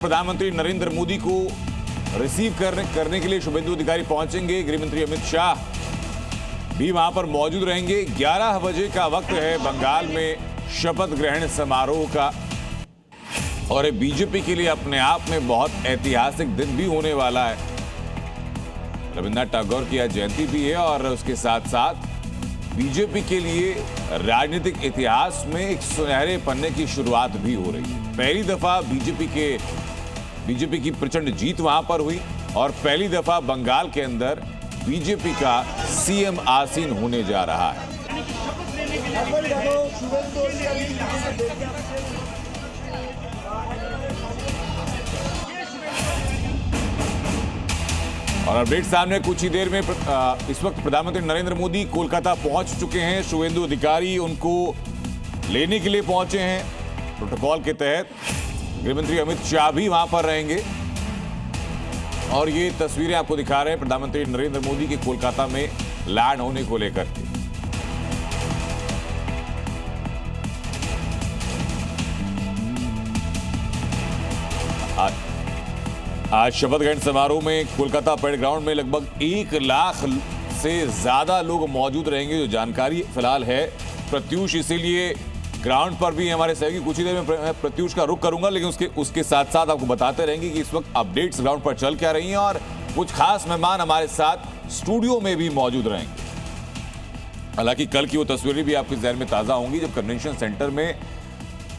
प्रधानमंत्री नरेंद्र मोदी को रिसीव करने के लिए शुभेंदु अधिकारी पहुंचेंगे। गृहमंत्री अमित शाह भी वहां पर मौजूद रहेंगे। 11 बजे का वक्त है बंगाल में शपथ ग्रहण समारोह का, और ये बीजेपी के लिए अपने आप में बहुत ऐतिहासिक दिन भी होने वाला है। रविन्द्रनाथ टैगोर की आज जयंती भी है और उसके साथ साथ बीजेपी के लिए राजनीतिक इतिहास में एक सुनहरे पन्ने की शुरुआत भी हो रही है। पहली दफा बीजेपी की प्रचंड जीत वहां पर हुई और पहली दफा बंगाल के अंदर बीजेपी का सीएम आसीन होने जा रहा है। और अपडेट सामने कुछ ही देर में इस वक्त प्रधानमंत्री नरेंद्र मोदी कोलकाता पहुंच चुके हैं। शुभेंदु अधिकारी उनको लेने के लिए पहुंचे हैं। प्रोटोकॉल के तहत गृहमंत्री अमित शाह भी वहां पर रहेंगे और ये तस्वीरें आपको दिखा रहे हैं प्रधानमंत्री नरेंद्र मोदी के कोलकाता में लैंड होने को लेकर के। आज शपथ ग्रहण समारोह में कोलकाता परेड ग्राउंड में लगभग 1 लाख से ज्यादा लोग मौजूद रहेंगे, जो जानकारी फिलहाल है। प्रत्यूष इसीलिए ग्राउंड पर भी हमारे सहयोगी, कुछ ही देर में प्रत्यूष का रुख करूंगा, लेकिन उसके साथ साथ आपको बताते रहेंगे कि इस वक्त अपडेट्स ग्राउंड पर चल क्या रही हैं और कुछ खास मेहमान हमारे साथ स्टूडियो में भी मौजूद रहेंगे। हालांकि कल की वो तस्वीरें भी आपके जहन में ताजा होंगी जब कन्वेंशन सेंटर में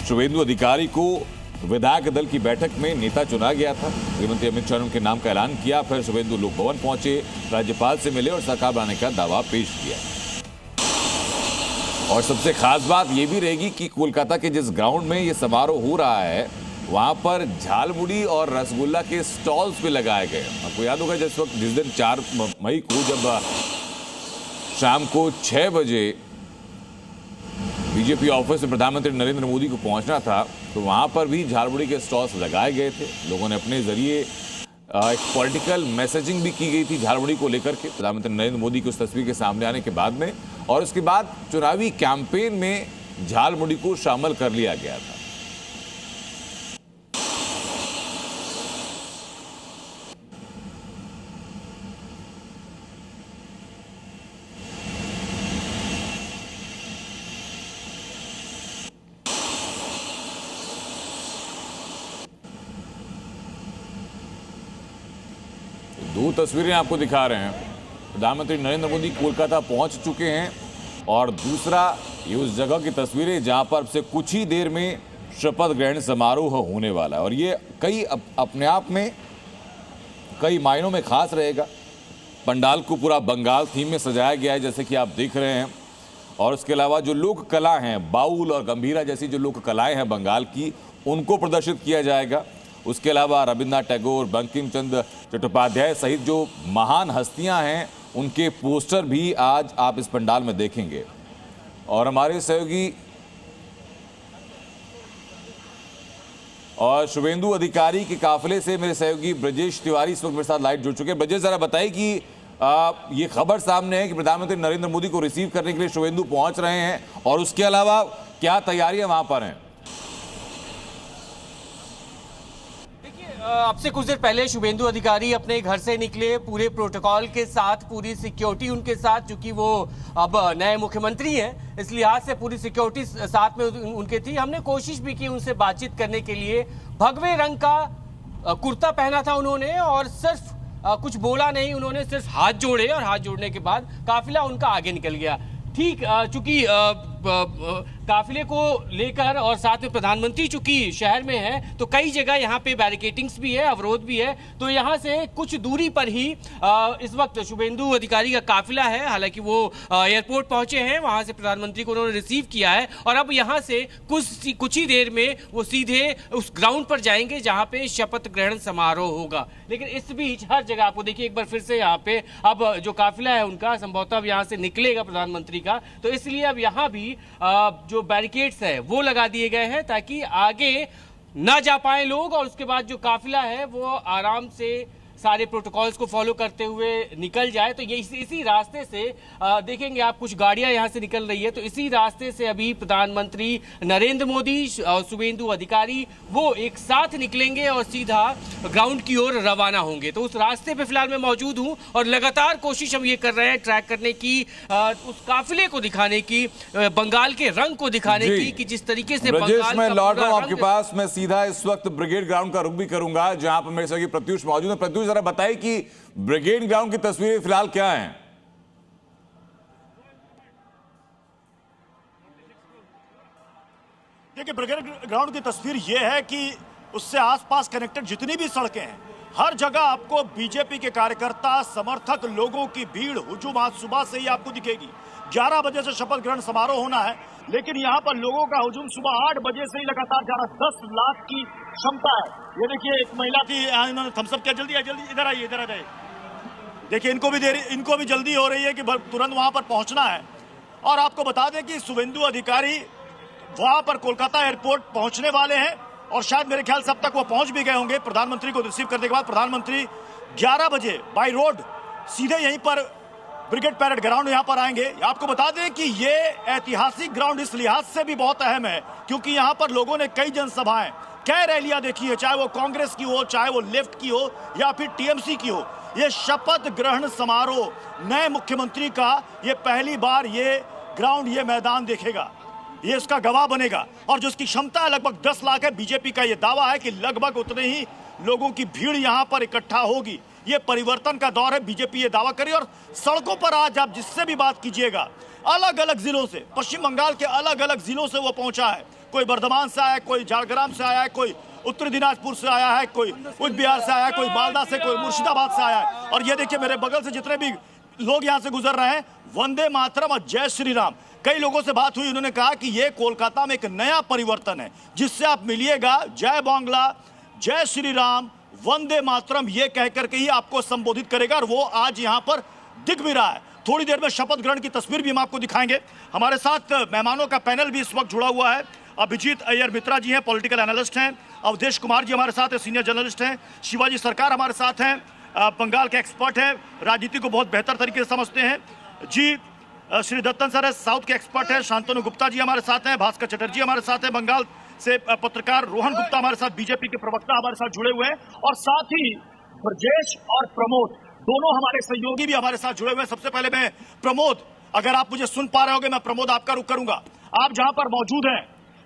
शुभेंदु अधिकारी को विधायक दल की बैठक में नेता चुना गया था। गृहमंत्री अमित शाह ने उनके नाम का ऐलान किया, फिर शुभेंदु लोक भवन पहुंचे, राज्यपाल से मिले और सरकार बनाने का दावा पेश किया। और सबसे खास बात यह भी रहेगी कि कोलकाता के जिस ग्राउंड में यह समारोह हो रहा है वहां पर झालमुड़ी और रसगुल्ला के स्टॉल्स भी लगाए गए। आपको याद होगा जिस दिन 4 मई को जब शाम को 6 बजे बीजेपी ऑफिस में प्रधानमंत्री नरेंद्र मोदी को पहुंचना था, तो वहां पर भी झालमुड़ी के स्टॉल्स लगाए गए थे। लोगों ने अपने जरिए एक पॉलिटिकल मैसेजिंग भी की गई थी झालमुड़ी को लेकर के प्रधानमंत्री नरेंद्र मोदी की उस तस्वीर के सामने आने के बाद में, और उसके बाद चुनावी कैंपेन में झालमुड़ी को शामिल कर लिया गया था। दो तस्वीरें आपको दिखा रहे हैं। प्रधानमंत्री नरेंद्र मोदी कोलकाता पहुंच चुके हैं और दूसरा ये उस जगह की तस्वीरें जहां पर से कुछ ही देर में शपथ ग्रहण समारोह होने वाला है। और ये अपने आप में कई मायनों में खास रहेगा। पंडाल को पूरा बंगाल थीम में सजाया गया है जैसे कि आप देख रहे हैं, और उसके अलावा जो लोक कला हैं, बाउल और गंभीरा जैसी जो लोक कलाएँ हैं बंगाल की, उनको प्रदर्शित किया जाएगा। उसके अलावा रविन्द्रनाथ टैगोर, बंकिम चंद्र चट्टोपाध्याय सहित जो महान हस्तियां हैं उनके पोस्टर भी आज आप इस पंडाल में देखेंगे। और हमारे सहयोगी और शुभेंदु अधिकारी के काफिले से मेरे सहयोगी ब्रजेश तिवारी इस वक्त मेरे साथ लाइव जुड़ चुके हैं। ब्रजेश, जरा बताइए कि ये खबर सामने है कि प्रधानमंत्री नरेंद्र मोदी को रिसीव करने के लिए शुभेंदु पहुंच रहे हैं, और उसके अलावा क्या तैयारियां वहां पर हैं? अब से कुछ देर पहले शुभेंदु अधिकारी अपने घर से निकले पूरे प्रोटोकॉल के साथ, पूरी सिक्योरिटी उनके साथ, क्योंकि वो अब नए मुख्यमंत्री हैं, इस लिहाज से पूरी सिक्योरिटी साथ में उनके थी। हमने कोशिश भी की उनसे बातचीत करने के लिए। भगवे रंग का कुर्ता पहना था उन्होंने और सिर्फ कुछ बोला नहीं, उन्होंने सिर्फ हाथ जोड़े और हाथ जोड़ने के बाद काफिला उनका आगे निकल गया। ठीक, चूंकि काफिले को लेकर और साथ में प्रधानमंत्री चूंकि शहर में है तो कई जगह यहाँ पे बैरिकेटिंग्स भी है, अवरोध भी है, तो यहाँ से कुछ दूरी पर ही इस वक्त शुभेंदु अधिकारी का काफिला है। हालांकि वो एयरपोर्ट पहुंचे हैं, वहां से प्रधानमंत्री को उन्होंने रिसीव किया है और अब यहाँ से कुछ ही देर में वो सीधे उस ग्राउंड पर जाएंगे जहाँ पे शपथ ग्रहण समारोह होगा। लेकिन इस बीच हर जगह आपको देखिए एक बार फिर से यहाँ पे अब जो काफिला है उनका संभवतः अब यहाँ से निकलेगा प्रधानमंत्री का, तो इसलिए अब यहाँ भी जो बैरिकेड्स है वो लगा दिए गए हैं ताकि आगे ना जा पाए लोग, और उसके बाद जो काफिला है वो आराम से सारे प्रोटोकॉल्स को फॉलो करते हुए निकल जाए। तो ये इसी रास्ते से देखेंगे आप, कुछ गाड़ियां यहां से निकल रही है, तो इसी रास्ते से अभी प्रधानमंत्री नरेंद्र मोदी और शुभेंदु अधिकारी वो एक साथ निकलेंगे और सीधा ग्राउंड की ओर रवाना होंगे। तो उस रास्ते पे फिलहाल मैं मौजूद हूं और लगातार कोशिश हम ये कर रहे हैं ट्रैक करने की, उस काफिले को दिखाने की, बंगाल के रंग को दिखाने की, कि जिस तरीके से ब्रजेश, मैं लौट रहा हूं आपके पास। मैं सीधा इस वक्त ब्रिगेड ग्राउंड का रुख भी करूंगा जहां पर मेरे साथ प्रत्युष मौजूद है। प्रत्युष, जरा बताइए कि ब्रिगेड ग्राउंड की तस्वीरें फिलहाल क्या हैं? देखिए, ब्रिगेड ग्राउंड की तस्वीर यह है कि उससे आसपास कनेक्टेड जितनी भी सड़कें हैं, हर जगह आपको बीजेपी के कार्यकर्ता, समर्थक, लोगों की भीड़, हुजूम आज सुबह से ही आपको दिखेगी। 11 बजे से शपथ ग्रहण समारोह होना है, लेकिन यहाँ पर लोगों का हुजूम सुबह 8 बजे से ही लगातार जा रहा। 10 लाख की क्षमता है। ये देखिए, एक महिला की इन्होंने थम्सअप किया, जल्दी इधर आइए, इधर आ जाइए। देखिए, इनको भी जल्दी हो रही है कि तुरंत वहां पर पहुंचना है। और आपको बता दें कि शुभेंदु अधिकारी वहां पर कोलकाता एयरपोर्ट पहुंचने वाले हैं और शायद मेरे ख्याल से अब तक वो पहुंच भी गए होंगे। प्रधानमंत्री को रिसीव करने के बाद प्रधानमंत्री 11 बजे बाय रोड सीधे यहीं पर ब्रिगेड पैरेड ग्राउंड यहां पर आएंगे। आपको बता दें कि ये ऐतिहासिक ग्राउंड इस लिहाज से भी बहुत अहम है क्योंकि यहां पर लोगों ने कई जनसभाएं, कई रैलियां देखी है, चाहे वो कांग्रेस की हो, चाहे वो लेफ्ट की हो या फिर टीएमसी की हो। ये शपथ ग्रहण समारोह नए मुख्यमंत्री का ये पहली बार ये ग्राउंड, ये मैदान देखेगा, ये इसका गवाह बनेगा। और जो इसकी क्षमता है लगभग 10 लाख है। बीजेपी का ये दावा है कि लगभग उतने ही लोगों की भीड़ यहां पर इकट्ठा होगी। ये परिवर्तन का दौर है, बीजेपी ये दावा करी। और सड़कों पर आज आप जिससे भी बात कीजिएगा, अलग अलग जिलों से, पश्चिम बंगाल के अलग अलग जिलों से वो पहुंचा है। कोई बर्धमान से आया है, कोई झारग्राम से आया है, कोई उत्तरी दिनाजपुर से आया है, कोई उच्च बिहार से आया है, कोई मालदा से, कोई मुर्शिदाबाद से आया है। और ये देखिए, मेरे बगल से जितने भी लोग यहां से गुजर रहे हैं, वंदे मातरम और जय श्री राम। कई लोगों से बात हुई, उन्होंने कहा कि ये कोलकाता में एक नया परिवर्तन है जिससे आप मिलिएगा जय बांग्ला, जय श्री राम, वंदे मातरम ये कहकर के ही आपको संबोधित करेगा। और वो आज यहां पर दिख भी रहा है। थोड़ी देर में शपथ ग्रहण की तस्वीर भी हम आपको दिखाएंगे। हमारे साथ मेहमानों का पैनल भी इस वक्त जुड़ा हुआ है। अभिजीत अय्यर मित्रा जी हैं, पॉलिटिकल एनालिस्ट हैं। अवधेश कुमार जी हमारे साथ हैं, सीनियर जर्नलिस्ट हैं। शिवाजी सरकार हमारे साथ हैं, बंगाल के एक्सपर्ट हैं, राजनीति को बहुत बेहतर तरीके से समझते हैं जी। श्री दत्तन सर है, साउथ के एक्सपर्ट हैं। शांतनु गुप्ता जी हमारे साथ हैं। भास्कर चटर्जी हमारे साथ हैं, बंगाल से पत्रकार रोहन गुप्ता हमारे साथ, बीजेपी के प्रवक्ता हमारे साथ जुड़े हुए हैं। और साथ ही ब्रजेश और प्रमोद दोनों हमारे सहयोगी भी हमारे साथ जुड़े हुए हैं। सबसे पहले मैं प्रमोद, अगर आप मुझे सुन पा रहे होगे, मैं प्रमोद आपका रुख करूंगा। आप जहां पर मौजूद हैं,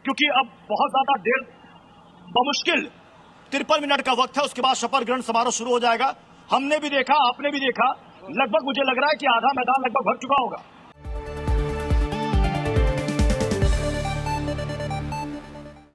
क्योंकि अब बहुत ज्यादा देर, बमुश्किल 53 मिनट का वक्त है, उसके बाद शपथ ग्रहण समारोह शुरू हो जाएगा। हमने भी देखा, आपने भी देखा, लगभग मुझे लग रहा है कि आधा मैदान लगभग भर चुका होगा।